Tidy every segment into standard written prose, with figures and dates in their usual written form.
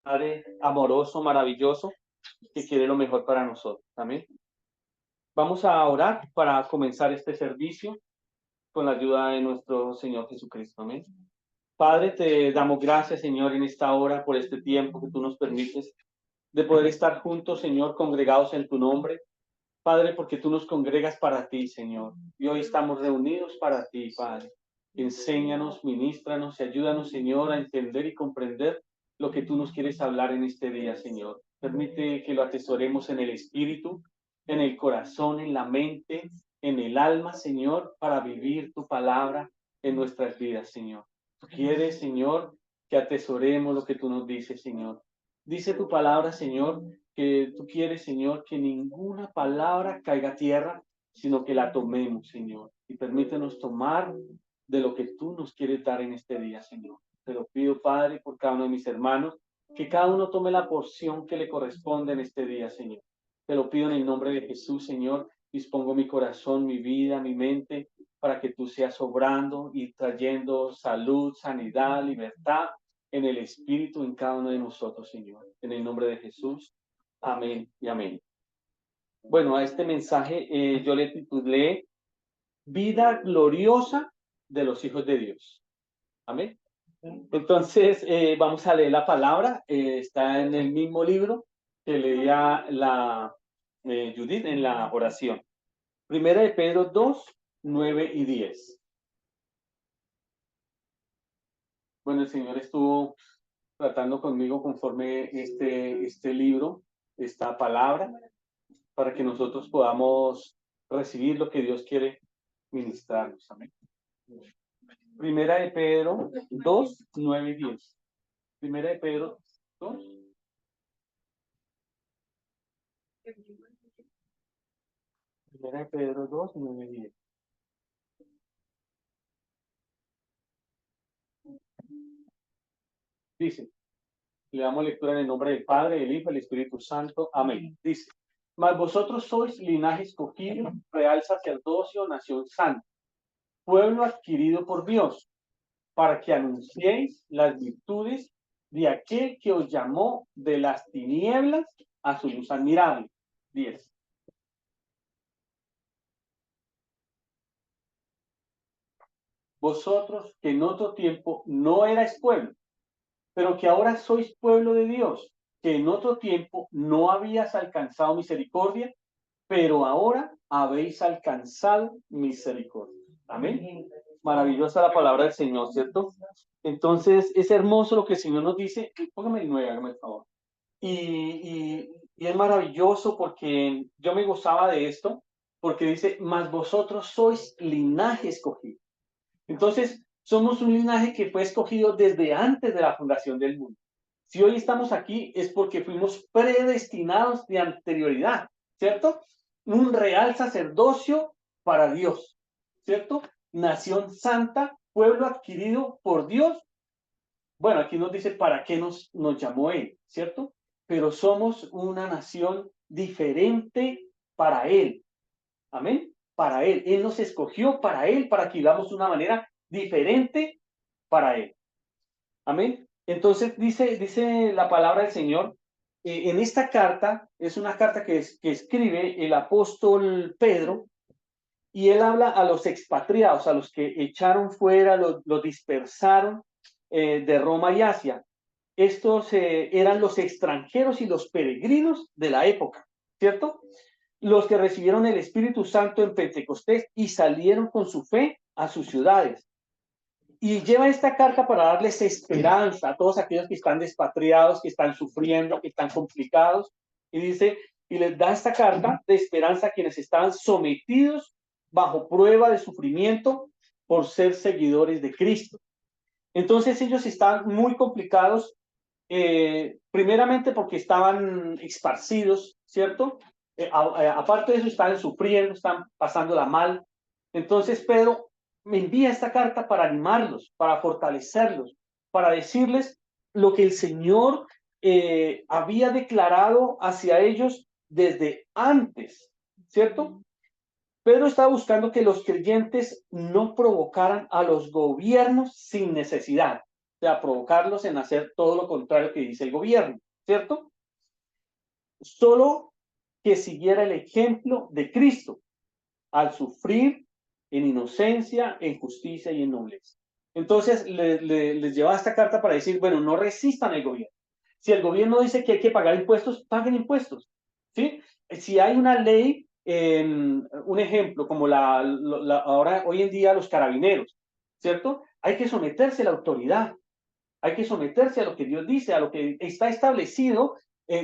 Padre amoroso, maravilloso, que quiere lo mejor para nosotros. Amén. Vamos a orar para comenzar este servicio con la ayuda de nuestro Señor Jesucristo. Amén. Padre, te damos gracias, Señor, en esta hora por este tiempo que tú nos permites de poder estar juntos, Señor, congregados en tu nombre. Padre, porque tú nos congregas para ti, Señor. Y hoy estamos reunidos para ti, Padre. Enséñanos, ministranos y ayúdanos, Señor, a entender y comprender lo que tú nos quieres hablar en este día, Señor. Permite que lo atesoremos en el espíritu, en el corazón, en la mente, en el alma, Señor, para vivir tu palabra en nuestras vidas, Señor. Tú quieres, Señor, que atesoremos lo que tú nos dices, Señor. Dice tu palabra, Señor, que tú quieres, Señor, que ninguna palabra caiga a tierra, sino que la tomemos, Señor. Y permítenos tomar de lo que tú nos quieres dar en este día, Señor. Te lo pido, Padre, por cada uno de mis hermanos, que cada uno tome la porción que le corresponde en este día, Señor. Te lo pido en el nombre de Jesús, Señor. Dispongo mi corazón, mi vida, mi mente, para que tú seas obrando y trayendo salud, sanidad, libertad en el Espíritu en cada uno de nosotros, Señor. En el nombre de Jesús. Amén y amén. Bueno, a este mensaje yo le titulé Vida gloriosa de los hijos de Dios. Amén. Entonces, vamos a leer la palabra. Está en el mismo libro que leía la Judith en la oración. Primera de Pedro 2, 9 y 10. Bueno, el Señor estuvo tratando conmigo conforme este libro, esta palabra, para que nosotros podamos recibir lo que Dios quiere ministrarnos. Amén. Primera de Pedro 2, 9 y 10. Primera de Pedro 2. Primera de Pedro 2, 9 y 10. Dice, le damos lectura en el nombre del Padre, del Hijo y del Espíritu Santo. Amén. Dice, mas vosotros sois linaje escogido, real sacerdocio, nación santa, pueblo adquirido por Dios, para que anunciéis las virtudes de aquel que os llamó de las tinieblas a su luz admirable. 10. Vosotros que en otro tiempo no erais pueblo, pero que ahora sois pueblo de Dios, que en otro tiempo no habías alcanzado misericordia, pero ahora habéis alcanzado misericordia. Amén. Maravillosa la palabra del Señor, ¿cierto? Entonces, es hermoso lo que el Señor nos dice. Póngame el 9, hágame el favor. Y es maravilloso porque yo me gozaba de esto, porque dice, mas vosotros sois linaje escogido. Entonces, somos un linaje que fue escogido desde antes de la fundación del mundo. Si hoy estamos aquí es porque fuimos predestinados de anterioridad, ¿cierto? Un real sacerdocio para Dios, ¿cierto? Nación santa, pueblo adquirido por Dios. Bueno, aquí nos dice para qué nos llamó Él, ¿cierto? Pero somos una nación diferente para Él. Amén. Para Él. Él nos escogió para Él, para que vivamos de una manera diferente para Él. Amén. Entonces dice la palabra del Señor, en esta carta, es una carta que escribe el apóstol Pedro, y él habla a los expatriados, a los que echaron fuera, los dispersaron de Roma y Asia. Estos eran los extranjeros y los peregrinos de la época, ¿cierto? Los que recibieron el Espíritu Santo en Pentecostés y salieron con su fe a sus ciudades. Y lleva esta carta para darles esperanza a todos aquellos que están despatriados, que están sufriendo, que están complicados. Y dice, y les da esta carta de esperanza a quienes estaban sometidos bajo prueba de sufrimiento por ser seguidores de Cristo. Entonces ellos estaban muy complicados, primeramente porque estaban esparcidos, ¿cierto? Aparte de eso, estaban sufriendo, están pasándola mal. Entonces Pedro me envía esta carta para animarlos, para fortalecerlos, para decirles lo que el Señor había declarado hacia ellos desde antes, ¿cierto? Pedro estaba buscando que los creyentes no provocaran a los gobiernos sin necesidad. O sea, provocarlos en hacer todo lo contrario que dice el gobierno, ¿cierto? Solo que siguiera el ejemplo de Cristo al sufrir en inocencia, en justicia y en nobleza. Entonces les lleva esta carta para decir, bueno, no resistan al gobierno. Si el gobierno dice que hay que pagar impuestos, paguen impuestos. ¿Sí? Si hay una ley, un ejemplo, como ahora hoy en día los carabineros, ¿cierto? Hay que someterse a la autoridad, hay que someterse a lo que Dios dice, a lo que está establecido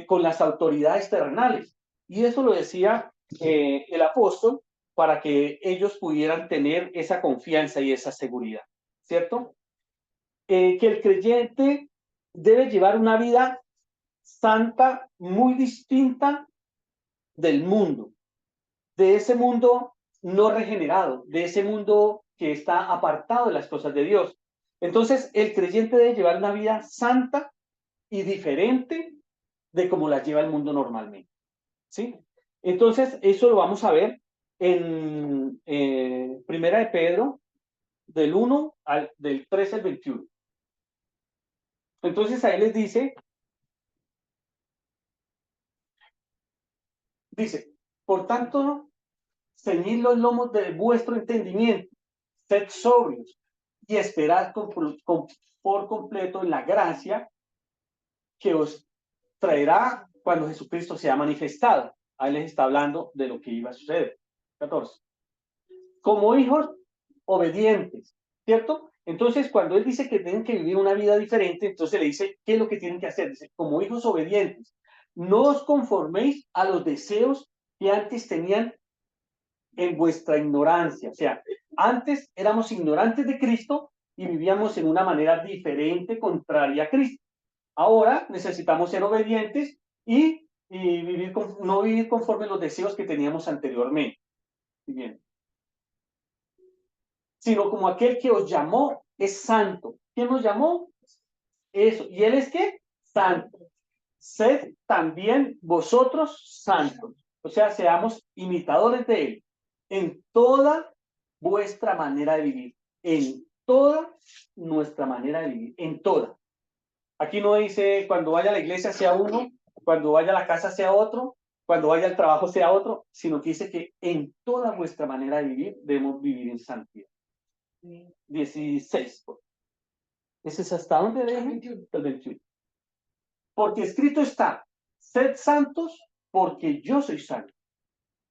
con las autoridades terrenales. Y eso lo decía el apóstol para que ellos pudieran tener esa confianza y esa seguridad, ¿cierto? Que el creyente debe llevar una vida santa muy distinta del mundo, de ese mundo no regenerado, de ese mundo que está apartado de las cosas de Dios. Entonces, el creyente debe llevar una vida santa y diferente de como las lleva el mundo normalmente, ¿sí? Entonces, eso lo vamos a ver en Primera de Pedro, del 13 al 21. Entonces, ahí les dice, por tanto, ceñid los lomos de vuestro entendimiento, sed sobrios y esperad por completo en la gracia que os traerá cuando Jesucristo sea manifestado. Ahí les está hablando de lo que iba a suceder. 14. Como hijos obedientes, ¿cierto? Entonces, cuando él dice que tienen que vivir una vida diferente, entonces le dice, ¿qué es lo que tienen que hacer? Dice, como hijos obedientes, no os conforméis a los deseos que antes tenían en vuestra ignorancia. O sea, antes éramos ignorantes de Cristo y vivíamos en una manera diferente, contraria a Cristo. Ahora necesitamos ser obedientes y no vivir conforme los deseos que teníamos anteriormente. Bien. Sino como aquel que os llamó es santo. ¿Quién nos llamó? Eso. ¿Y él es qué? Santo. Sed también vosotros santos. O sea, seamos imitadores de él en toda vuestra manera de vivir. En toda nuestra manera de vivir. En toda. Aquí no dice cuando vaya a la iglesia sea uno, cuando vaya a la casa sea otro, cuando vaya al trabajo sea otro, sino que dice que en toda vuestra manera de vivir debemos vivir en santidad. 16. ¿Ese es hasta dónde le dije? El 21. Porque escrito está, sed santos porque yo soy santo.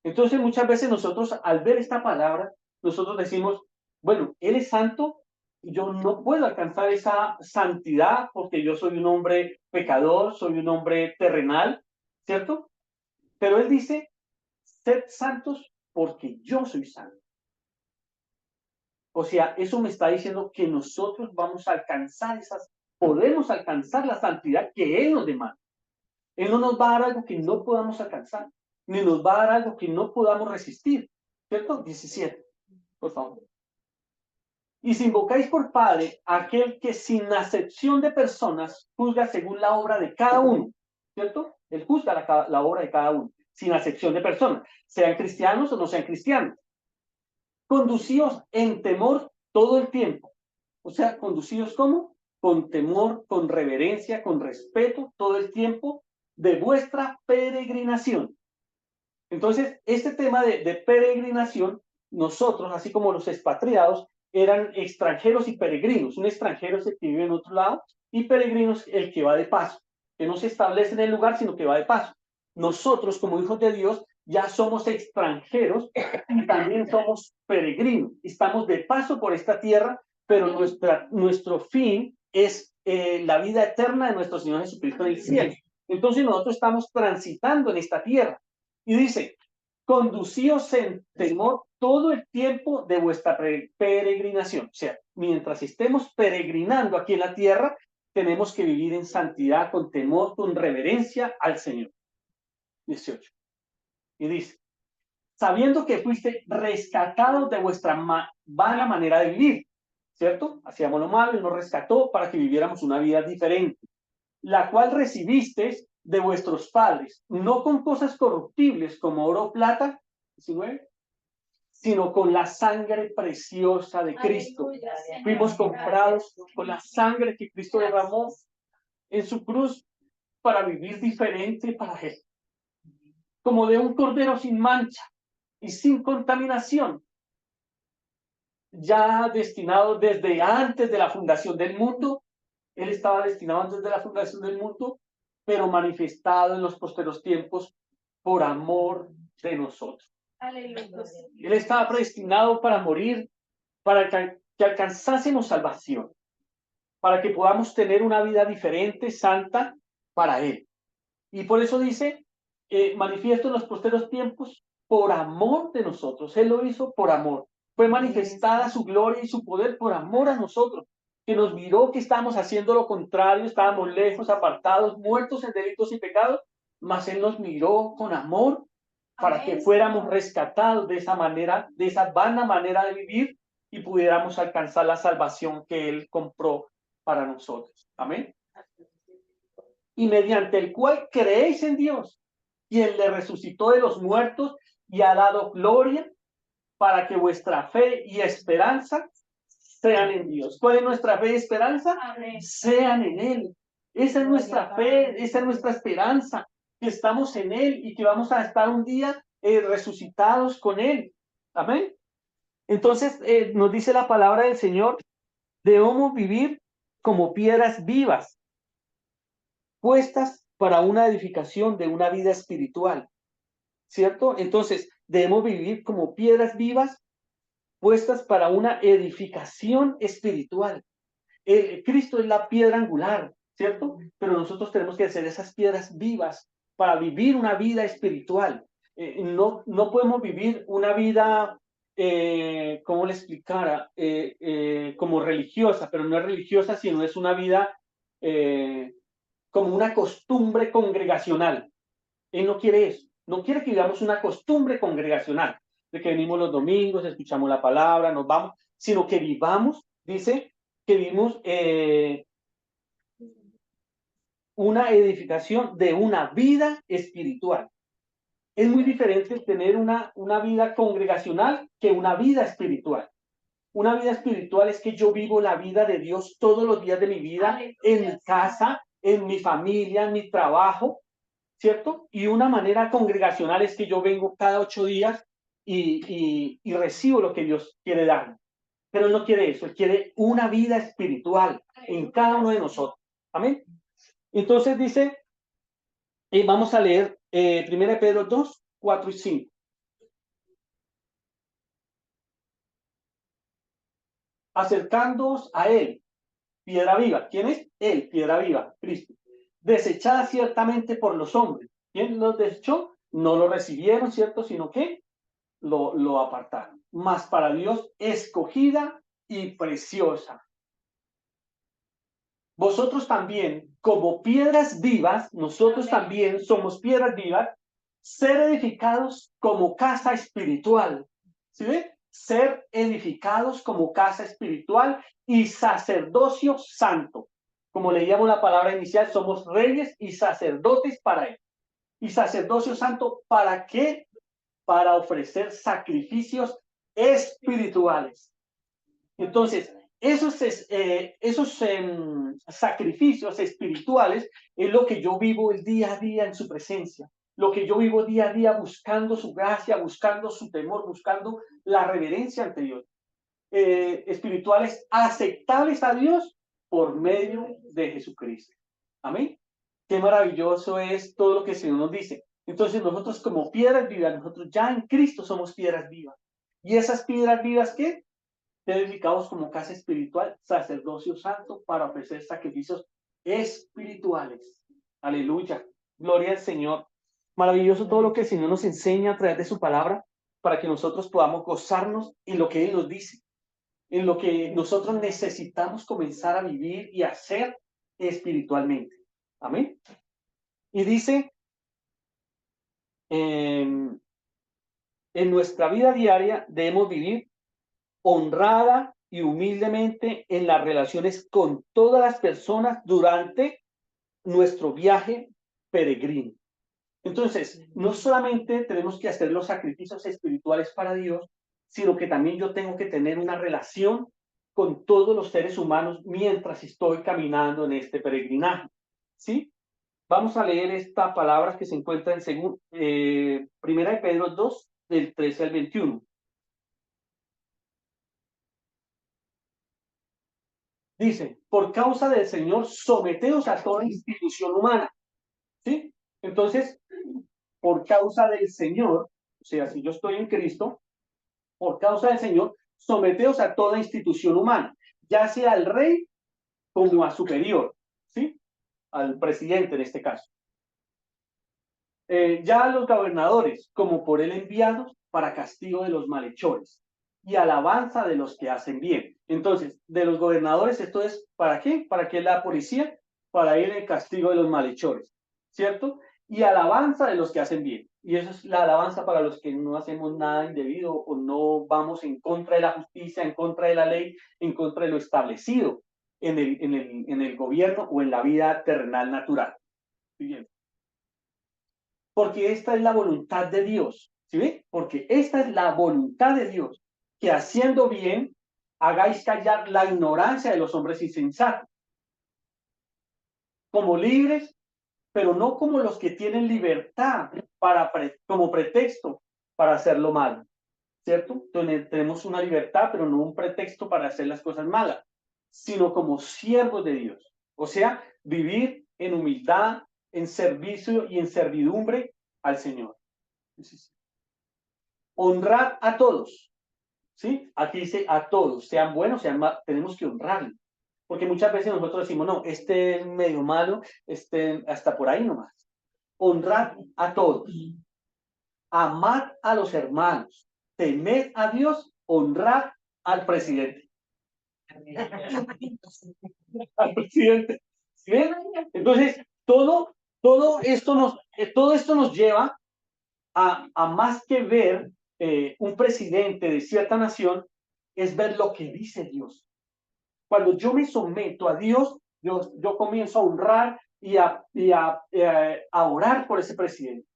Entonces muchas veces nosotros al ver esta palabra, nosotros decimos, bueno, Él es santo, yo no puedo alcanzar esa santidad porque yo soy un hombre pecador, soy un hombre terrenal, ¿cierto? Pero Él dice, sed santos porque yo soy santo. O sea, eso me está diciendo que nosotros vamos a alcanzar podemos alcanzar la santidad que Él nos demanda. Él no nos va a dar algo que no podamos alcanzar, ni nos va a dar algo que no podamos resistir. ¿Cierto? 17, por favor. Y si invocáis por Padre aquel que sin acepción de personas juzga según la obra de cada uno, ¿cierto? Él juzga la obra de cada uno, sin acepción de personas, sean cristianos o no sean cristianos. Conducíos en temor todo el tiempo. O sea, conducidos ¿cómo? Con temor, con reverencia, con respeto todo el tiempo de vuestra peregrinación. Entonces, este tema de peregrinación, nosotros, así como los expatriados, eran extranjeros y peregrinos. Un extranjero es el que vive en otro lado y peregrino es el que va de paso, que no se establece en el lugar, sino que va de paso. Nosotros, como hijos de Dios, ya somos extranjeros y también somos peregrinos. Estamos de paso por esta tierra, pero nuestro fin es la vida eterna de nuestro Señor Jesucristo en el cielo. Entonces nosotros estamos transitando en esta tierra. Y dice, conducíos en temor todo el tiempo de vuestra peregrinación. O sea, mientras estemos peregrinando aquí en la tierra, tenemos que vivir en santidad, con temor, con reverencia al Señor. 18. Y dice, sabiendo que fuiste rescatados de vuestra vana manera de vivir, ¿cierto? Hacíamos lo malo y nos rescató para que viviéramos una vida diferente, la cual recibisteis de vuestros padres, no con cosas corruptibles como oro o plata, 19, sino con la sangre preciosa de Cristo. Aleluya, Señor. Fuimos comprados con la sangre que Cristo derramó en su cruz para vivir diferente para Él, como de un cordero sin mancha y sin contaminación, ya destinado desde antes de la fundación del mundo. Él estaba destinado antes de la fundación del mundo, pero manifestado en los posteros tiempos por amor de nosotros. Aleluya. Él estaba predestinado para morir, para que alcanzásemos salvación, para que podamos tener una vida diferente, santa, para Él. Y por eso dice, manifiesto en los posteros tiempos por amor de nosotros. Él lo hizo por amor. Fue manifestada su gloria y su poder por amor a nosotros, que nos miró que estábamos haciendo lo contrario, estábamos lejos, apartados, muertos en delitos y pecados, mas Él nos miró con amor para que fuéramos rescatados de esa manera, de esa vana manera de vivir, y pudiéramos alcanzar la salvación que Él compró para nosotros. Amén. Y mediante el cual creéis en Dios, quien le resucitó de los muertos y ha dado gloria, para que vuestra fe y esperanza sean en Dios. ¿Cuál es nuestra fe y esperanza? Amén. Sean en Él. Esa es nuestra fe, esa es nuestra esperanza, que estamos en Él y que vamos a estar un día resucitados con Él. Amén. Entonces nos dice la palabra del Señor, debemos vivir como piedras vivas, puestas para una edificación de una vida espiritual, ¿cierto? Entonces, debemos vivir como piedras vivas, puestas para una edificación espiritual. Cristo es la piedra angular, ¿cierto? Pero nosotros tenemos que hacer esas piedras vivas para vivir una vida espiritual. No podemos vivir una vida, ¿cómo le explicara? Como religiosa, pero no es religiosa, sino es una vida como una costumbre congregacional. Él no quiere eso. No quiere que vivamos una costumbre congregacional, de que venimos los domingos, escuchamos la palabra, nos vamos, sino que vivamos, dice, que vivimos una edificación de una vida espiritual. Es muy diferente tener una vida congregacional que una vida espiritual. Una vida espiritual es que yo vivo la vida de Dios todos los días de mi vida, en mi casa, en mi familia, en mi trabajo, ¿cierto? Y una manera congregacional es que yo vengo cada 8 días y recibo lo que Dios quiere darme. Pero Él no quiere eso, Él quiere una vida espiritual en cada uno de nosotros. Amén. Entonces dice, vamos a leer 1 Pedro 2, 4 y 5. Acercándoos a Él, piedra viva. ¿Quién es? Él, piedra viva, Cristo. Desechada ciertamente por los hombres. ¿Quién los desechó? No lo recibieron, ¿cierto? Sino que lo apartaron. Mas para Dios, escogida y preciosa. Vosotros también, como piedras vivas, nosotros también somos piedras vivas, ser edificados como casa espiritual. ¿Sí ve? Ser edificados como casa espiritual y sacerdocio santo. Como leíamos la palabra inicial, somos reyes y sacerdotes para Él. Y sacerdocio santo, ¿para qué? Para ofrecer sacrificios espirituales. Entonces, esos sacrificios espirituales es lo que yo vivo el día a día en su presencia, lo que yo vivo día a día buscando su gracia, buscando su temor, buscando la reverencia ante Dios. Espirituales aceptables a Dios por medio de Jesucristo. Amén. Qué maravilloso es todo lo que el Señor nos dice. Entonces nosotros como piedras vivas, nosotros ya en Cristo somos piedras vivas. ¿Y esas piedras vivas qué? Edificados como casa espiritual, sacerdocio santo, para ofrecer sacrificios espirituales. Aleluya. Gloria al Señor. Maravilloso todo lo que el Señor nos enseña a través de su palabra, para que nosotros podamos gozarnos en lo que Él nos dice, en lo que nosotros necesitamos comenzar a vivir y hacer espiritualmente. Amén. Y dice, en nuestra vida diaria debemos vivir honrada y humildemente en las relaciones con todas las personas durante nuestro viaje peregrino. Entonces, no solamente tenemos que hacer los sacrificios espirituales para Dios, sino que también yo tengo que tener una relación con todos los seres humanos mientras estoy caminando en este peregrinaje. ¿Sí? Vamos a leer esta palabra que se encuentra en Primera de Pedro 2, del 13 al 21. Dice, por causa del Señor, someteos a toda institución humana. ¿Sí? Entonces, por causa del Señor, o sea, si yo estoy en Cristo, por causa del Señor, someteos a toda institución humana, ya sea al rey como a superior, ¿sí? Al presidente en este caso. Ya a los gobernadores, como por él enviados para castigo de los malhechores y alabanza de los que hacen bien. Entonces, de los gobernadores, esto es, ¿para qué? ¿Para qué la policía? Para ir en castigo de los malhechores, ¿cierto? Y alabanza de los que hacen bien. Y eso es la alabanza para los que no hacemos nada indebido o no vamos en contra de la justicia, en contra de la ley, en contra de lo establecido en el gobierno o en la vida terrenal natural. Bien. Porque esta es la voluntad de Dios, ¿sí ve? Porque esta es la voluntad de Dios, que haciendo bien hagáis callar la ignorancia de los hombres insensatos, como libres, pero no como los que tienen libertad como pretexto para hacer lo malo, ¿cierto? Entonces tenemos una libertad, pero no un pretexto para hacer las cosas malas, sino como siervos de Dios. O sea, vivir en humildad, en servicio y en servidumbre al Señor. Honrad a todos, ¿sí? Aquí dice a todos, sean buenos, sean malos, tenemos que honrarlos. Porque muchas veces nosotros decimos, no, este es medio malo, este hasta por ahí nomás. Honrad a todos, amad a los hermanos, temed a Dios, honrad al presidente. Al presidente. ¿Sí? Entonces, todo esto nos lleva a más que ver un presidente de cierta nación, es ver lo que dice Dios. Cuando yo me someto a Dios, yo comienzo a honrar a orar por ese presidente.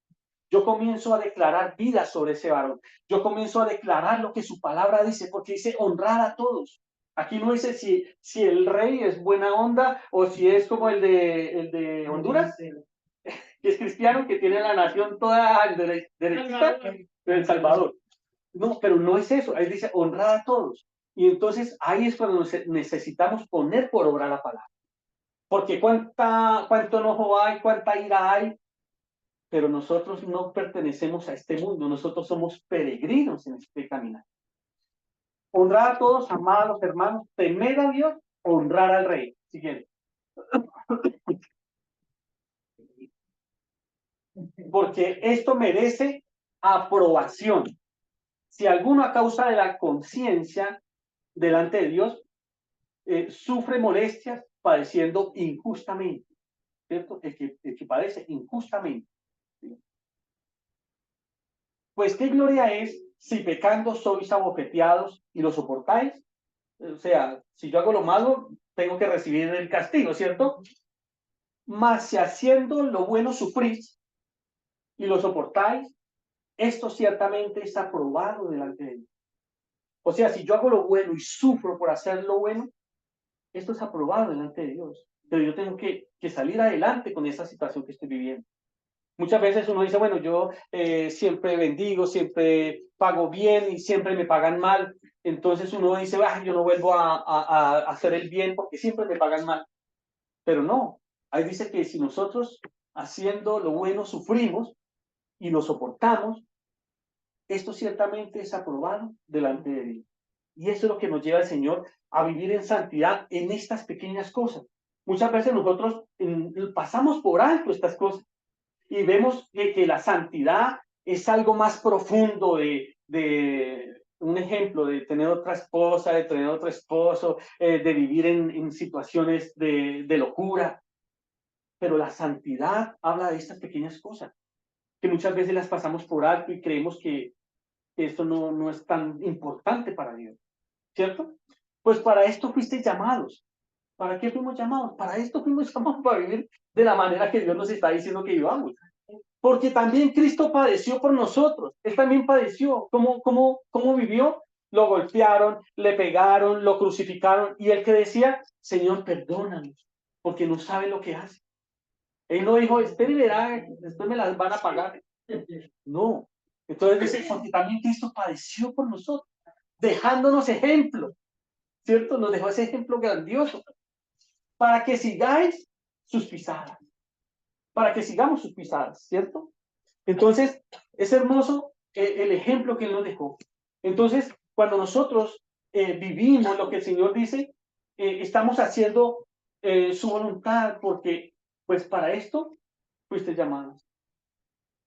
Yo comienzo a declarar vida sobre ese varón. Yo comienzo a declarar lo que su palabra dice, porque dice honrar a todos. Aquí no dice si el rey es buena onda o si es como el de Honduras, que es cristiano, que tiene la nación toda derechita, de El Salvador. No, pero no es eso. Ahí dice honrar a todos. Y entonces ahí es cuando necesitamos poner por obra la palabra. Porque cuánto enojo hay, cuánta ira hay, pero nosotros no pertenecemos a este mundo. Nosotros somos peregrinos en este caminar. Honrar a todos, amar a los hermanos, temer a Dios, honrar al rey. Siguiente. Porque esto merece aprobación. Si alguno a causa de la conciencia delante de Dios sufre molestias padeciendo injustamente, ¿cierto? El que padece injustamente. ¿Sí? Pues qué gloria es si pecando sois abofeteados y lo soportáis. O sea, si yo hago lo malo, tengo que recibir el castigo, ¿cierto? Mas si haciendo lo bueno sufrís y lo soportáis, esto ciertamente es aprobado delante de Dios. O sea, si yo hago lo bueno y sufro por hacer lo bueno, esto es aprobado delante de Dios. Pero yo tengo que salir adelante con esa situación que estoy viviendo. Muchas veces uno dice, bueno, yo siempre bendigo, siempre pago bien y siempre me pagan mal. Entonces uno dice, yo no vuelvo a hacer el bien porque siempre me pagan mal. Pero no, ahí dice que si nosotros haciendo lo bueno sufrimos y lo soportamos, esto ciertamente es aprobado delante de Dios. Y eso es lo que nos lleva el Señor a vivir en santidad en estas pequeñas cosas. Muchas veces nosotros pasamos por alto estas cosas y vemos que la santidad es algo más profundo de un ejemplo, de tener otra esposa, de tener otro esposo, de vivir en situaciones de locura. Pero la santidad habla de estas pequeñas cosas, que muchas veces las pasamos por alto y creemos que esto no es tan importante para Dios, ¿cierto? Pues para esto fuisteis llamados. ¿Para qué fuimos llamados? Para esto fuimos llamados, para vivir de la manera que Dios nos está diciendo que vivamos. Porque también Cristo padeció por nosotros. Él también padeció. ¿Cómo vivió? lo golpearon, le pegaron, lo crucificaron, y él que decía, Señor, perdónanos, porque no sabe lo que hace. Él no dijo, espere y verá, después me las van a pagar. No. Entonces dice, porque también Cristo padeció por nosotros, dejándonos ejemplo, ¿cierto? Nos dejó ese ejemplo grandioso, para que sigáis sus pisadas, para que sigamos sus pisadas, ¿cierto? Entonces, es hermoso el ejemplo que Él nos dejó. Entonces, cuando nosotros vivimos lo que el Señor dice, estamos haciendo su voluntad, porque, pues, para esto fuiste llamados,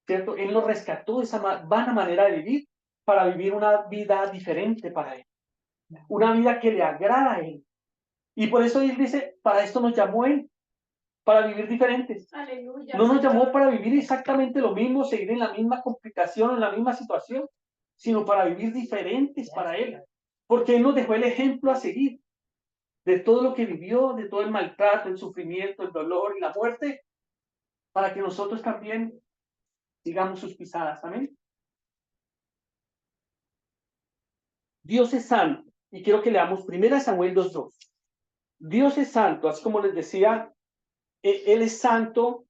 ¿cierto? Él nos rescató de esa vana manera de vivir para vivir una vida diferente para Él, una vida que le agrada a Él. Y por eso Él dice, para esto nos llamó Él, para vivir diferentes. Aleluya, no nos llamó para vivir exactamente lo mismo, seguir en la misma complicación, en la misma situación, sino para vivir diferentes para Él. Porque Él nos dejó el ejemplo a seguir de todo lo que vivió, de todo el maltrato, el sufrimiento, el dolor y la muerte, para que nosotros también sigamos sus pisadas. Amén. Dios es santo. Y quiero que leamos 1 Samuel 2:2. Dios es santo, así como les decía, Él es santo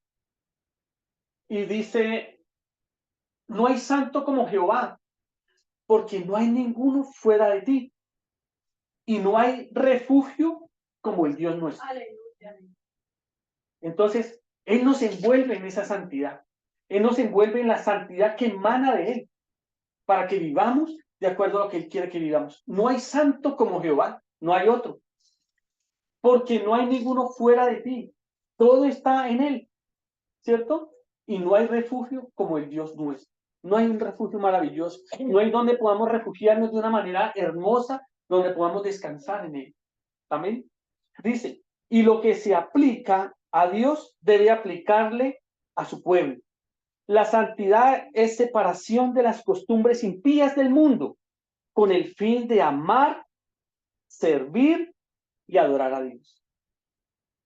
y dice, no hay santo como Jehová, porque no hay ninguno fuera de ti, y no hay refugio como el Dios nuestro. Aleluya. Entonces, Él nos envuelve en esa santidad. Él nos envuelve en la santidad que emana de Él, para que vivamos de acuerdo a lo que Él quiere que vivamos. No hay santo como Jehová, no hay otro, porque no hay ninguno fuera de ti. Todo está en Él, ¿cierto? Y no hay refugio como el Dios nuestro. No hay un refugio maravilloso. No hay donde podamos refugiarnos de una manera hermosa, donde podamos descansar en Él. Amén. Dice, y lo que se aplica a Dios debe aplicarle a su pueblo. La santidad es separación de las costumbres impías del mundo, con el fin de amar, servir y adorar a Dios.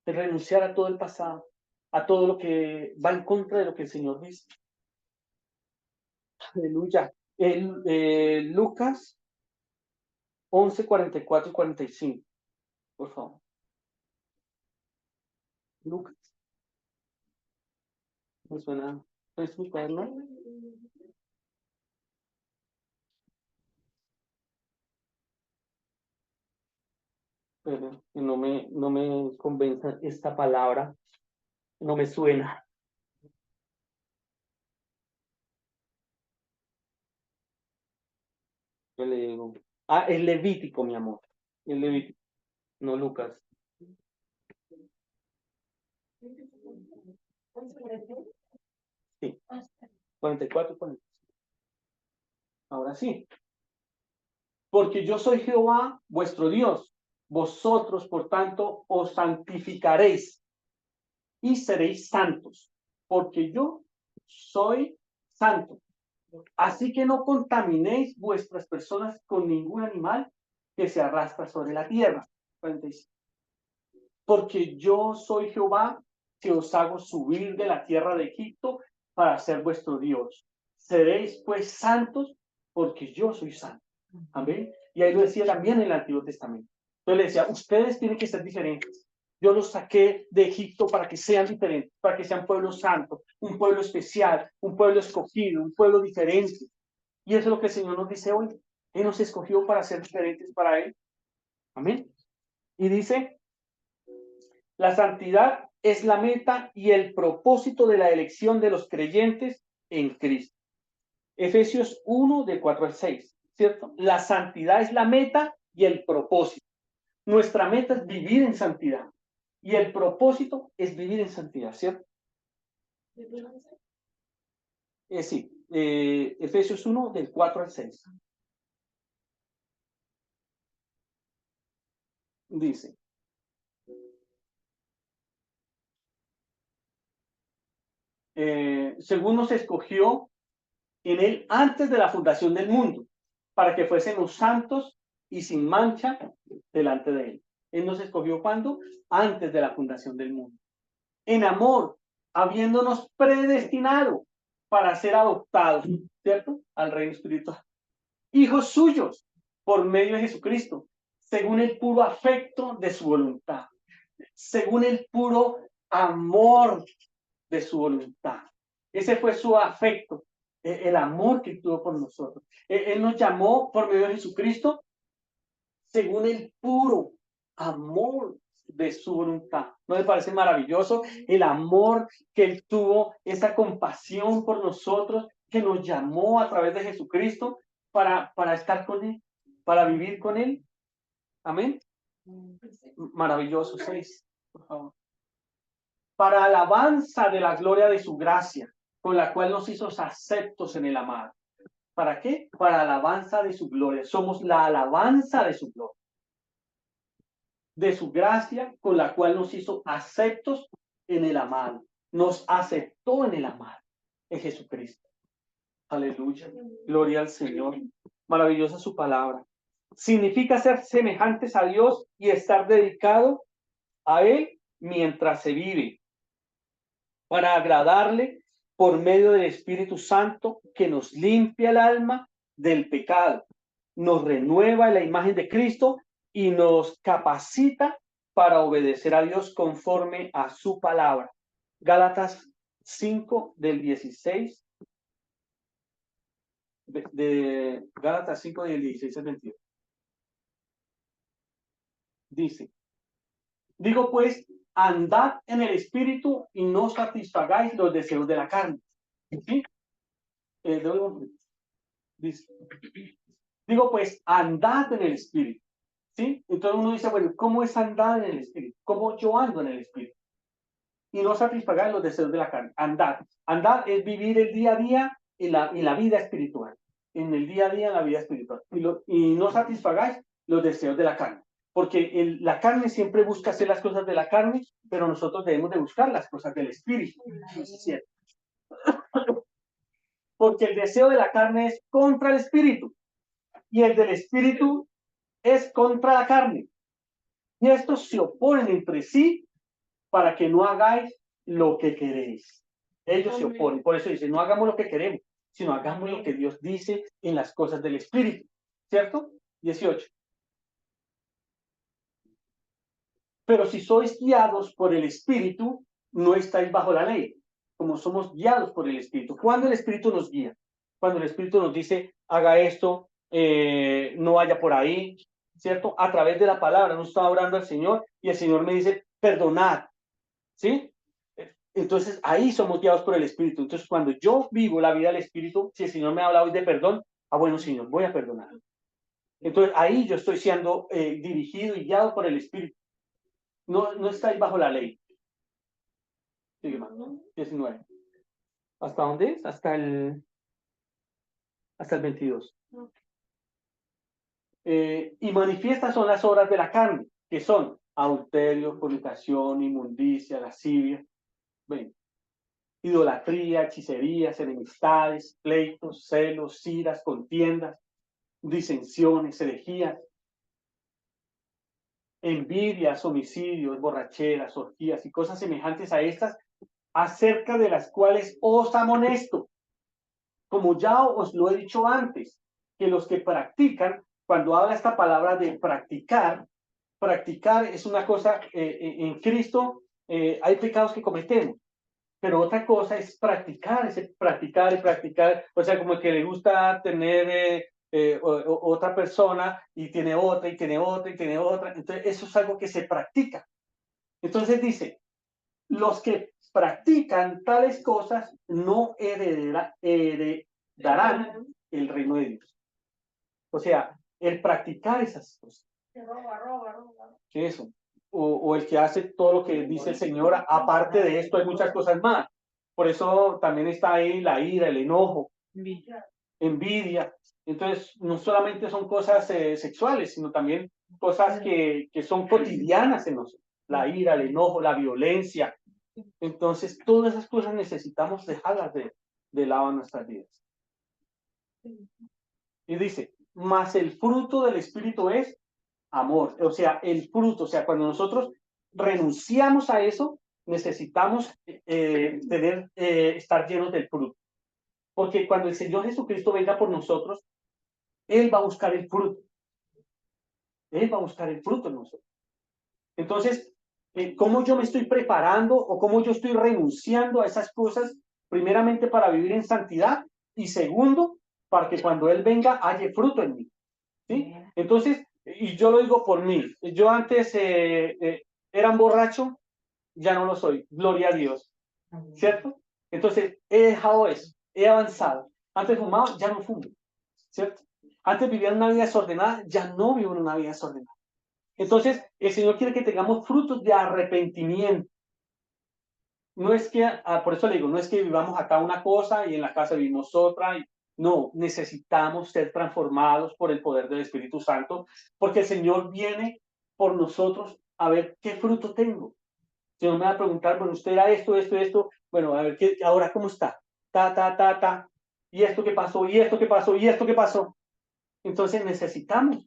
De renunciar a todo el pasado, a todo lo que va en contra de lo que el Señor dice. Aleluya. Lucas 11:44 y 45, por favor. Lucas. ¿Me suena? ¿Es mi cuaderno? Pero no me convence esta palabra, no me suena. Yo le digo, es Levítico, mi amor. Es Levítico, no Lucas. Sí, 44 y 45. Ahora sí. Porque yo soy Jehová, vuestro Dios. Vosotros, por tanto, os santificaréis y seréis santos, porque yo soy santo. Así que no contaminéis vuestras personas con ningún animal que se arrastra sobre la tierra. 45. Porque yo soy Jehová, que os hago subir de la tierra de Egipto para ser vuestro Dios. Seréis pues santos, porque yo soy santo. Amén. Y ahí lo decía también en el Antiguo Testamento. Entonces le decía, ustedes tienen que ser diferentes. Yo los saqué de Egipto para que sean diferentes, para que sean pueblo santo, un pueblo especial, un pueblo escogido, un pueblo diferente. Y eso es lo que el Señor nos dice hoy. Él nos escogió para ser diferentes para Él. Amén. Y dice, la santidad es la meta y el propósito de la elección de los creyentes en Cristo. Efesios 1, de 4 al 6, ¿cierto? La santidad es la meta y el propósito. Nuestra meta es vivir en santidad y el propósito es vivir en santidad, ¿cierto? Sí, Efesios 1, del 4 al 6. Dice, según nos escogió en él antes de la fundación del mundo, para que fuésemos santos y sin mancha delante de él. Él nos escogió cuando? Antes de la fundación del mundo. En amor, habiéndonos predestinado para ser adoptados, ¿cierto? Al reino espiritual. Hijos suyos, por medio de Jesucristo, según el puro afecto de su voluntad, según el puro amor de su voluntad. Ese fue su afecto, el amor que tuvo por nosotros. Él nos llamó por medio de Jesucristo según el puro amor de su voluntad. ¿No le parece maravilloso el amor que Él tuvo, esa compasión por nosotros, que nos llamó a través de Jesucristo para estar con Él, para vivir con Él? Amén. Maravilloso. 6, por favor. Para alabanza de la gloria de su gracia, con la cual nos hizo aceptos en el amado. ¿Para qué? Para alabanza de su gloria. Somos la alabanza de su gloria, de su gracia, con la cual nos hizo aceptos en el amado. Nos aceptó en el amado, en Jesucristo. Aleluya. Gloria al Señor. Maravillosa su palabra. Significa ser semejantes a Dios y estar dedicado a Él mientras se vive, para agradarle por medio del Espíritu Santo que nos limpia el alma del pecado, nos renueva en la imagen de Cristo y nos capacita para obedecer a Dios conforme a su palabra. Gálatas 5 del 16, de Gálatas 5 del 16 al 22. Dice, digo pues, andad en el Espíritu y no satisfagáis los deseos de la carne. ¿Sí? Dice, digo pues, andad en el Espíritu. ¿Sí? Entonces uno dice, bueno, ¿cómo es andar en el Espíritu? ¿Cómo yo ando en el Espíritu? Y no satisfagáis los deseos de la carne. Andad. Andad es vivir el día a día en la vida espiritual. En el día a día en la vida espiritual. Y no satisfagáis los deseos de la carne. Porque la carne siempre busca hacer las cosas de la carne, pero nosotros debemos de buscar las cosas del Espíritu. ¿Es cierto? Porque el deseo de la carne es contra el Espíritu. Y el del Espíritu es contra la carne. Y estos se oponen entre sí para que no hagáis lo que queréis. Ellos se oponen. Por eso dice, no hagamos lo que queremos, sino hagamos lo que Dios dice en las cosas del Espíritu. ¿Cierto? 18. Pero si sois guiados por el Espíritu, no estáis bajo la ley, como somos guiados por el Espíritu. ¿Cuándo el Espíritu nos guía? Cuando el Espíritu nos dice, haga esto, no vaya por ahí, ¿cierto? A través de la palabra, no está orando al Señor y el Señor me dice, perdonad, ¿sí? Entonces ahí somos guiados por el Espíritu. Entonces cuando yo vivo la vida del Espíritu, si el Señor me habla hoy de perdón, bueno, Señor, voy a perdonar. Entonces ahí yo estoy siendo dirigido y guiado por el Espíritu. No estáis bajo la ley. Sigue más, ¿no? 19. ¿Hasta dónde es? Hasta el 22. Y manifiestas son las obras de la carne, que son adulterio, fornicación, inmundicia, lascivia, idolatría, hechicerías, enemistades, pleitos, celos, iras, contiendas, disensiones, herejías, envidias, homicidios, borracheras, orgías y cosas semejantes a estas, acerca de las cuales os amonesto, como ya os lo he dicho antes, que los que practican, cuando habla esta palabra de practicar, practicar es una cosa, en Cristo hay pecados que cometemos, pero otra cosa es practicar, practicar y practicar, o sea, como que le gusta tener otra persona y tiene otra y tiene otra y tiene otra, entonces eso es algo que se practica. Entonces dice, los que practican tales cosas no heredarán el reino de Dios. O sea, el practicar esas cosas. ¿Qué es eso? O el que hace todo lo que dice el Señor, aparte de esto hay muchas cosas más. Por eso también está ahí la ira, el enojo, envidia. Entonces, no solamente son cosas sexuales, sino también cosas que son cotidianas en nosotros. La ira, el enojo, la violencia. Entonces, todas esas cosas necesitamos dejarlas de lado en nuestras vidas. Y dice, mas el fruto del Espíritu es amor. O sea, el fruto, o sea, cuando nosotros renunciamos a eso, necesitamos estar llenos del fruto. Porque cuando el Señor Jesucristo venga por nosotros, Él va a buscar el fruto. Él va a buscar el fruto en nosotros. Entonces, ¿cómo yo me estoy preparando o cómo yo estoy renunciando a esas cosas? Primeramente, para vivir en santidad y segundo, para que cuando Él venga haya fruto en mí. ¿Sí? Entonces, y yo lo digo por mí, yo antes era un borracho, ya no lo soy, gloria a Dios, ¿cierto? Entonces, he dejado eso, he avanzado. Antes fumaba, ya no fumo, ¿cierto? Antes vivía una vida desordenada, ya no vivo en una vida desordenada. Entonces, el Señor quiere que tengamos frutos de arrepentimiento. No es que, por eso le digo, no es que vivamos acá una cosa y en la casa vivimos otra. No, necesitamos ser transformados por el poder del Espíritu Santo, porque el Señor viene por nosotros a ver qué fruto tengo. El Señor me va a preguntar, bueno, usted era esto, esto, esto, bueno, a ver, ¿qué, ahora cómo está? Ta. ¿Y esto qué pasó? ¿Y esto qué pasó? ¿Y esto qué pasó? Entonces necesitamos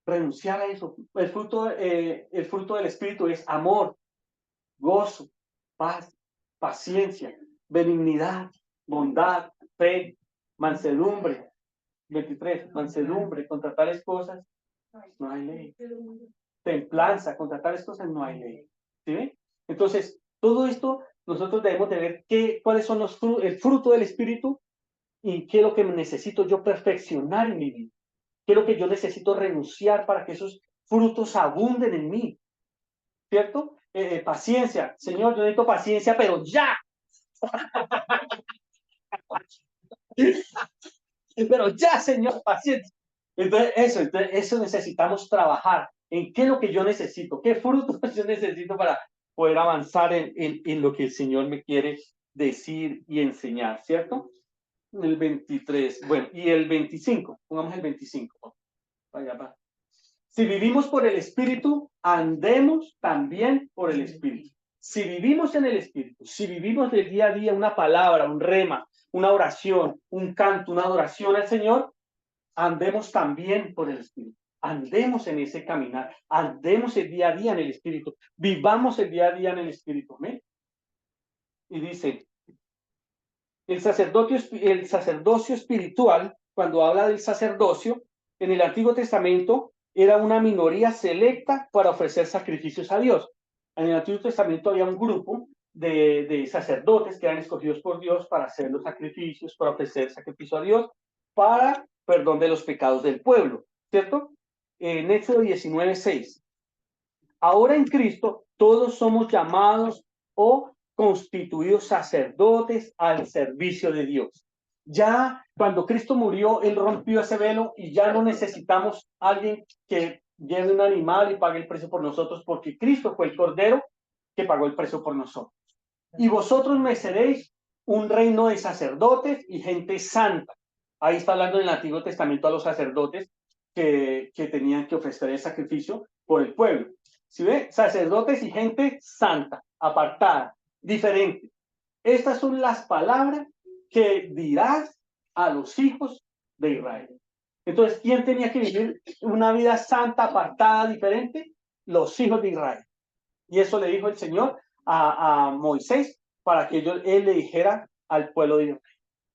renunciar a eso. El fruto del Espíritu es amor, gozo, paz, paciencia, benignidad, bondad, fe, mansedumbre. 23, mansedumbre, contra tales cosas no hay ley. Templanza, contra tales cosas no hay ley. ¿Sí ven? Entonces, todo esto nosotros debemos de ver cuáles son el fruto del Espíritu y qué es lo que necesito yo perfeccionar en mi vida. ¿Qué es lo que yo necesito renunciar para que esos frutos abunden en mí? ¿Cierto? Paciencia. Señor, yo necesito paciencia, pero ya. Pero ya, Señor, paciencia. Entonces, eso necesitamos trabajar. ¿En qué es lo que yo necesito? ¿Qué frutos yo necesito para poder avanzar en lo que el Señor me quiere decir y enseñar? ¿Cierto? El 23. Bueno, y el 25. Pongamos el 25. Vaya, va. Si vivimos por el Espíritu, andemos también por el Espíritu. Si vivimos en el Espíritu, si vivimos del día a día una palabra, un rema, una oración, un canto, una adoración al Señor, andemos también por el Espíritu. Andemos en ese caminar, andemos el día a día en el Espíritu, vivamos el día a día en el Espíritu. ¿Amén? Y dice, el sacerdocio espiritual, cuando habla del sacerdocio, en el Antiguo Testamento era una minoría selecta para ofrecer sacrificios a Dios. En el Antiguo Testamento había un grupo de sacerdotes que eran escogidos por Dios para hacer los sacrificios, para ofrecer sacrificio a Dios, para perdón de los pecados del pueblo, ¿cierto? En Éxodo 19:6. Ahora en Cristo todos somos llamados o constituidos sacerdotes al servicio de Dios. Ya cuando Cristo murió, Él rompió ese velo y ya no necesitamos a alguien que lleve un animal y pague el precio por nosotros, porque Cristo fue el Cordero que pagó el precio por nosotros. Y vosotros me seréis un reino de sacerdotes y gente santa. Ahí está hablando en el Antiguo Testamento a los sacerdotes que tenían que ofrecer el sacrificio por el pueblo. ¿Sí ve? Sacerdotes y gente santa, apartada, diferente. Estas son las palabras que dirás a los hijos de Israel. Entonces, ¿quién tenía que vivir una vida santa, apartada, diferente? Los hijos de Israel. Y eso le dijo el Señor a Moisés para que él le dijera al pueblo de Israel.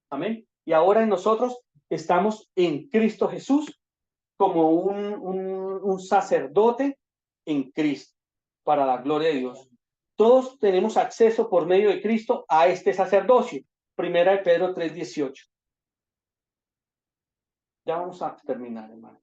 Amén. Y ahora nosotros estamos en Cristo Jesús como un sacerdote en Cristo, para la gloria de Dios. Todos tenemos acceso por medio de Cristo a este sacerdocio. Primera de Pedro 3:18. Ya vamos a terminar, hermano.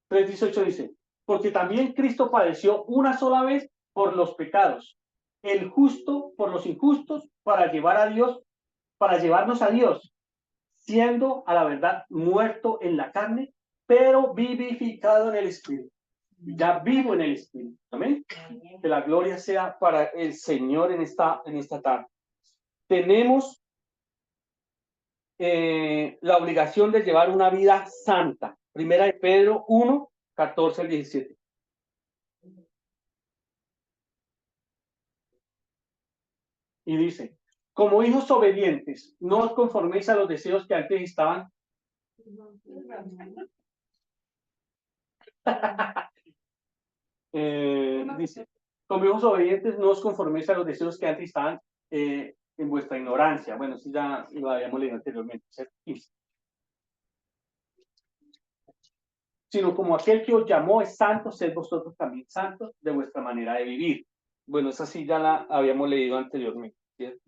3:18 dice, porque también Cristo padeció una sola vez por los pecados, el justo por los injustos, para llevarnos a Dios, siendo a la verdad muerto en la carne, pero vivificado en el Espíritu. Ya vivo en el Espíritu. Amén. Que la gloria sea para el Señor en esta tarde. Tenemos la obligación de llevar una vida santa. Primera de Pedro 1:14-17. Y dice, como hijos obedientes, no os conforméis a los deseos que antes estaban. Dice, como hijos obedientes, no os conforméis a los deseos que antes estaban en vuestra ignorancia. Bueno, si ya lo habíamos leído anteriormente. sino como aquel que os llamó es santo, sed vosotros también santos de vuestra manera de vivir. Bueno, esa sí ya la habíamos leído anteriormente, ¿cierto?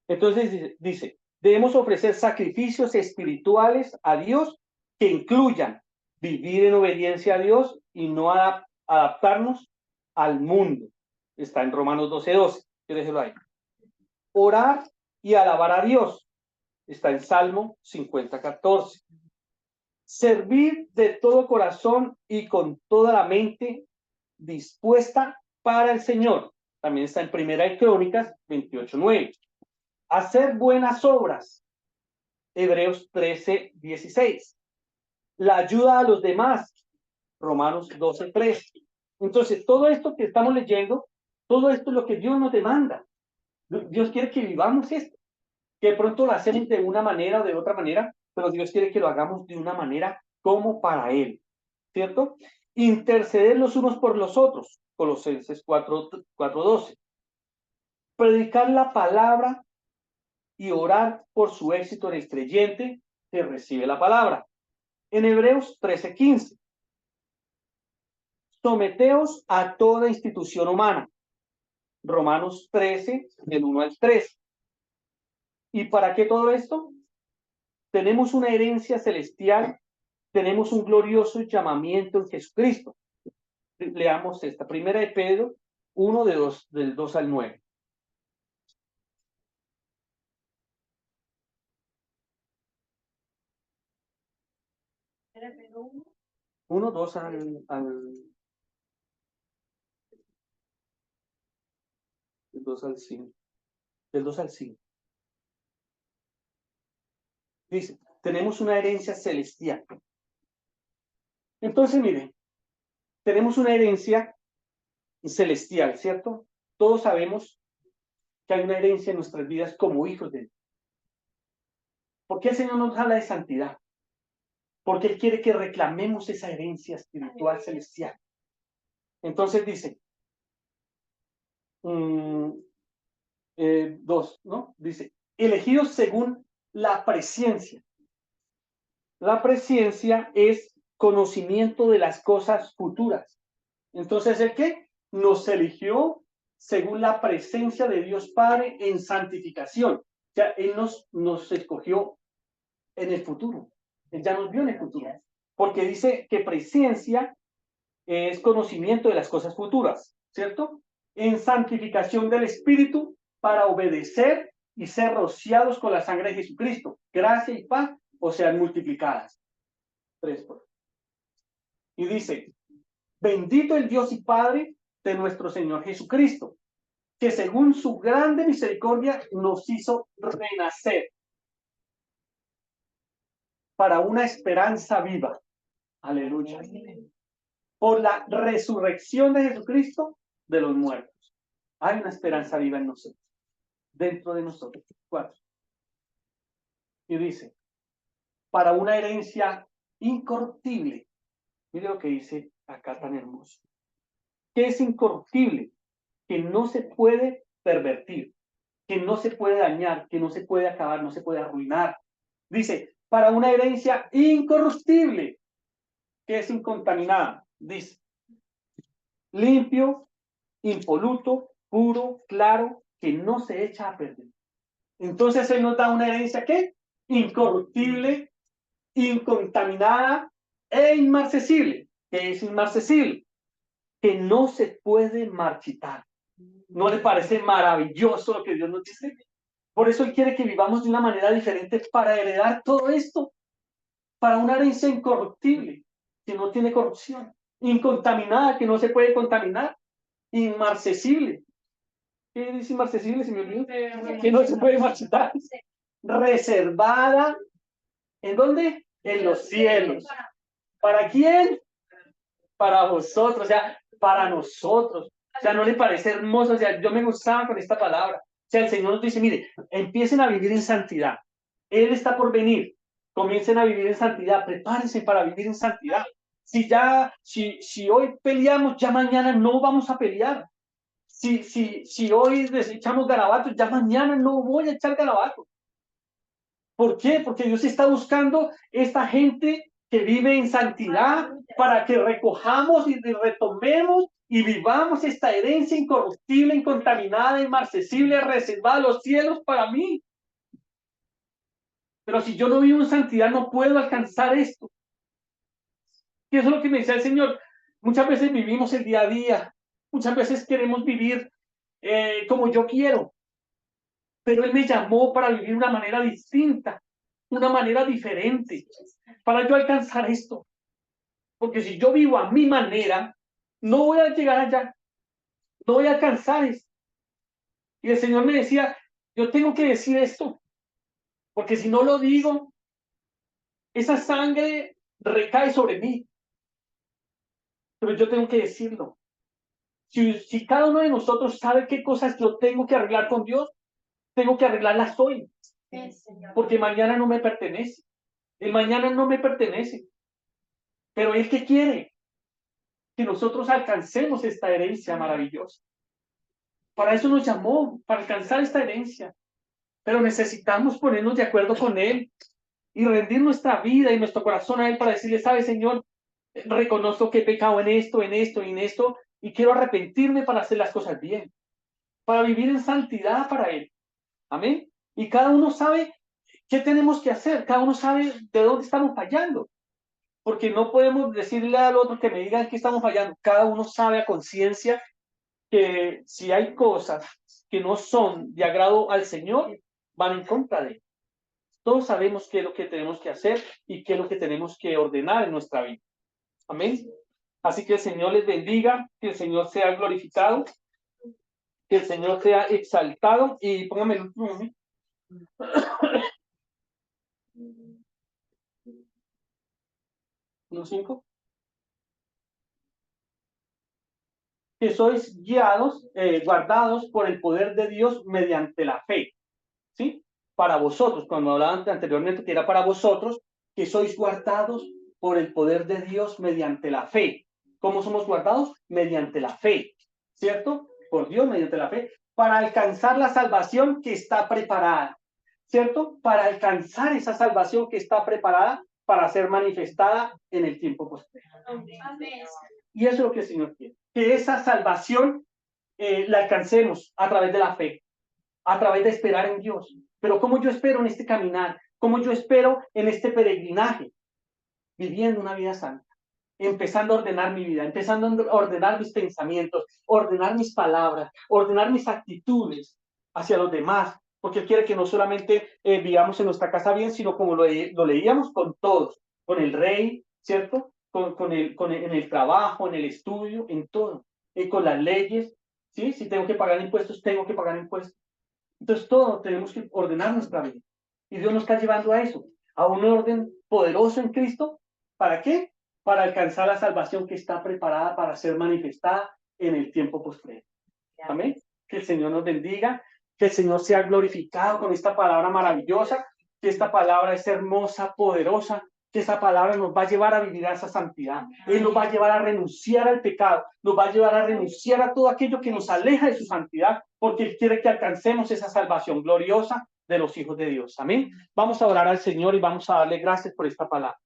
Entonces dice, debemos ofrecer sacrificios espirituales a Dios que incluyan vivir en obediencia a Dios y no adaptarnos al mundo. Está en Romanos 12:12. Déjelo ahí. Orar y alabar a Dios. Está en Salmo 50:14. Servir de todo corazón y con toda la mente dispuesta para el Señor. También está en Primera de Crónicas 28:9. Hacer buenas obras. Hebreos 13:16. La ayuda a los demás. Romanos 12:3. Entonces, todo esto que estamos leyendo, todo esto es lo que Dios nos demanda. Dios quiere que vivamos esto. Que de pronto lo hacemos de una manera o de otra manera, pero Dios quiere que lo hagamos de una manera como para Él, ¿cierto? Interceder los unos por los otros, Colosenses 4:12. Predicar la palabra y orar por su éxito en el creyente que recibe la palabra. En Hebreos 13:15. Someteos a toda institución humana. Romanos 13, del 1 al 3. ¿Y para qué todo esto? Tenemos una herencia celestial, tenemos un glorioso llamamiento en Jesucristo. Leamos esta, Primera de Pedro 1, del 2 al 9. Uno, 2 del 2 al 5. Del 2 al 5. Dice, tenemos una herencia celestial. Entonces, miren, tenemos una herencia celestial, ¿cierto? Todos sabemos que hay una herencia en nuestras vidas como hijos de Dios. ¿Por qué el Señor nos habla de santidad? Porque Él quiere que reclamemos esa herencia espiritual celestial. Entonces dice, 2, ¿no? Dice, elegidos según la presciencia. La presciencia es conocimiento de las cosas futuras. Entonces, ¿el qué? Nos eligió según la presencia de Dios Padre en santificación. O sea, Él nos escogió en el futuro. Él ya nos vio en el futuro. Porque dice que presciencia es conocimiento de las cosas futuras, ¿cierto? En santificación del Espíritu para obedecer y ser rociados con la sangre de Jesucristo. Gracia y paz o sean multiplicadas. 3. Y dice, bendito el Dios y Padre de nuestro Señor Jesucristo, que según su grande misericordia nos hizo renacer para una esperanza viva. Aleluya. Por la resurrección de Jesucristo de los muertos. Hay una esperanza viva en nosotros, dentro de nosotros. 4. Y dice, para una herencia incorruptible. Mire lo que dice acá tan hermoso. ¿Qué es incorruptible? Que no se puede pervertir, que no se puede dañar, que no se puede acabar, no se puede arruinar. Dice, para una herencia incorruptible, que es incontaminada. Dice, limpio, impoluto, puro, claro, que no se echa a perder. Entonces Él nos da una herencia, ¿qué? Incorruptible, incontaminada e inmarcesible. ¿Qué es inmarcesible? Que no se puede marchitar. ¿No le parece maravilloso lo que Dios nos dice? Por eso Él quiere que vivamos de una manera diferente para heredar todo esto, para una herencia incorruptible, que no tiene corrupción, incontaminada, que no se puede contaminar, inmarcesible. ¿Qué dice inmarcesible? Se me olvidó. Que no se puede marchitar. Reservada. ¿En dónde? En los cielos. ¿Para quién? Para vosotros, o sea, para nosotros. O sea, ¿no le parece hermoso? O sea, yo me gustaba con esta palabra. O sea, el Señor nos dice, mire, empiecen a vivir en santidad. Él está por venir. Comiencen a vivir en santidad. Prepárense para vivir en santidad. Si hoy peleamos, ya mañana no vamos a pelear. Si hoy echamos garabatos, ya mañana no voy a echar garabatos. ¿Por qué? Porque Dios está buscando esta gente que vive en santidad, para que recojamos y retomemos y vivamos esta herencia incorruptible, incontaminada, inmarcesible, reservada a los cielos para mí. Pero si yo no vivo en santidad, no puedo alcanzar esto. Y eso es lo que me dice el Señor. Muchas veces vivimos el día a día, muchas veces queremos vivir como yo quiero, pero Él me llamó para vivir de una manera distinta, una manera diferente, para yo alcanzar esto. Porque si yo vivo a mi manera, no voy a llegar allá, no voy a alcanzar esto. Y el Señor me decía, yo tengo que decir esto, porque si no lo digo, esa sangre recae sobre mí, pero yo tengo que decirlo. Si cada uno de nosotros sabe qué cosas yo tengo que arreglar con Dios, tengo que arreglarlas hoy, porque mañana no me pertenece. El mañana no me pertenece. Pero Él que quiere que nosotros alcancemos esta herencia maravillosa. Para eso nos llamó, para alcanzar esta herencia. Pero necesitamos ponernos de acuerdo con Él y rendir nuestra vida y nuestro corazón a Él para decirle, ¿sabe, Señor? Reconozco que he pecado en esto, en esto y en esto, y quiero arrepentirme para hacer las cosas bien, para vivir en santidad para Él. Amén. Y cada uno sabe qué tenemos que hacer, cada uno sabe de dónde estamos fallando, porque no podemos decirle al otro que me digan que estamos fallando. Cada uno sabe a conciencia que si hay cosas que no son de agrado al Señor, van en contra de Él. Todos sabemos qué es lo que tenemos que hacer y qué es lo que tenemos que ordenar en nuestra vida. Amén. Así que el Señor les bendiga, que el Señor sea glorificado, que el Señor sea exaltado. Y póngame el último. 1:5. Que sois guiados, guardados por el poder de Dios mediante la fe. ¿Sí? Para vosotros, cuando hablaban anteriormente que era para vosotros, que sois guardados por el poder de Dios mediante la fe. ¿Cómo somos guardados? Mediante la fe, ¿cierto? Por Dios, mediante la fe, para alcanzar la salvación que está preparada, ¿cierto? Para alcanzar esa salvación que está preparada para ser manifestada en el tiempo posterior. Y eso es lo que el Señor quiere, que esa salvación la alcancemos a través de la fe, a través de esperar en Dios. Pero ¿cómo yo espero en este caminar? ¿Cómo yo espero en este peregrinaje? Viviendo una vida santa, empezando a ordenar mi vida, empezando a ordenar mis pensamientos, ordenar mis palabras, ordenar mis actitudes hacia los demás, porque Él quiere que no solamente vivamos en nuestra casa bien, sino como lo leíamos con todos, con el rey, ¿cierto? En el trabajo, en el estudio, en todo, con las leyes, ¿sí? Si tengo que pagar impuestos, tengo que pagar impuestos. Entonces, todo tenemos que ordenar nuestra vida. Y Dios nos está llevando a eso, a un orden poderoso en Cristo. ¿Para qué? Para alcanzar la salvación que está preparada para ser manifestada en el tiempo posterior. Amén. Que el Señor nos bendiga, que el Señor sea glorificado con esta palabra maravillosa, que esta palabra es hermosa, poderosa, que esa palabra nos va a llevar a vivir a esa santidad. Él nos va a llevar a renunciar al pecado, nos va a llevar a renunciar a todo aquello que nos aleja de su santidad, porque Él quiere que alcancemos esa salvación gloriosa de los hijos de Dios. Amén. Vamos a orar al Señor y vamos a darle gracias por esta palabra.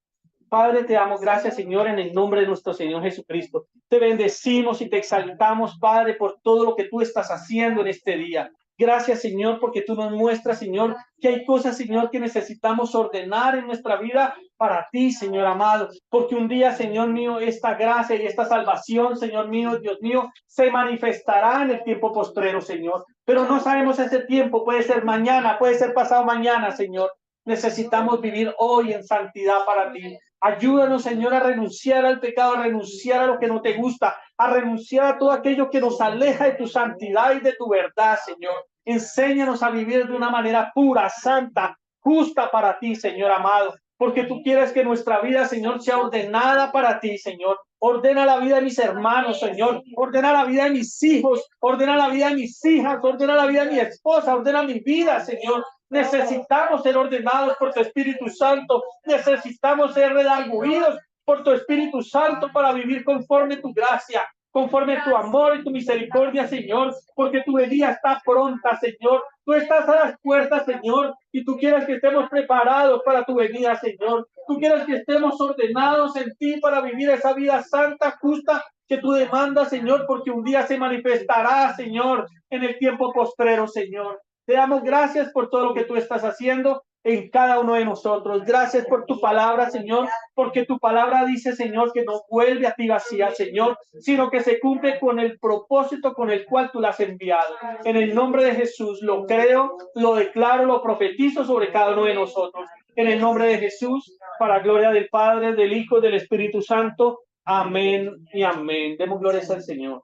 Padre, te damos gracias, Señor, en el nombre de nuestro Señor Jesucristo. Te bendecimos y te exaltamos, Padre, por todo lo que tú estás haciendo en este día. Gracias, Señor, porque tú nos muestras, Señor, que hay cosas, Señor, que necesitamos ordenar en nuestra vida para ti, Señor amado. Porque un día, Señor mío, esta gracia y esta salvación, Señor mío, Dios mío, se manifestará en el tiempo postrero, Señor. Pero no sabemos ese tiempo, puede ser mañana, puede ser pasado mañana, Señor. Necesitamos vivir hoy en santidad para ti. Ayúdanos, Señor, a renunciar al pecado, a renunciar a lo que no te gusta, a renunciar a todo aquello que nos aleja de tu santidad y de tu verdad, Señor. Enséñanos a vivir de una manera pura, santa, justa para ti, Señor amado, porque tú quieres que nuestra vida, Señor, sea ordenada para ti, Señor. Ordena la vida de mis hermanos, Señor. Ordena la vida de mis hijos. Ordena la vida de mis hijas. Ordena la vida de mi esposa. Ordena mi vida, Señor. Necesitamos ser ordenados por tu Espíritu Santo. Necesitamos ser redarguidos por tu Espíritu Santo para vivir conforme tu gracia, conforme tu amor y tu misericordia, Señor, porque tu venida está pronta, Señor. Tú estás a las puertas, Señor, y tú quieres que estemos preparados para tu venida, Señor. Tú quieres que estemos ordenados en ti para vivir esa vida santa, justa, que tú demandas, Señor, porque un día se manifestará, Señor, en el tiempo postrero, Señor. Te damos gracias por todo lo que tú estás haciendo en cada uno de nosotros. Gracias por tu palabra, Señor, porque tu palabra dice, Señor, que no vuelve a ti vacía, Señor, sino que se cumple con el propósito con el cual tú la has enviado. En el nombre de Jesús lo creo, lo declaro, lo profetizo sobre cada uno de nosotros. En el nombre de Jesús, para gloria del Padre, del Hijo y del Espíritu Santo. Amén y amén. Demos gloria al Señor.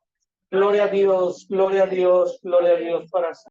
Gloria a Dios, gloria a Dios, gloria a Dios para siempre.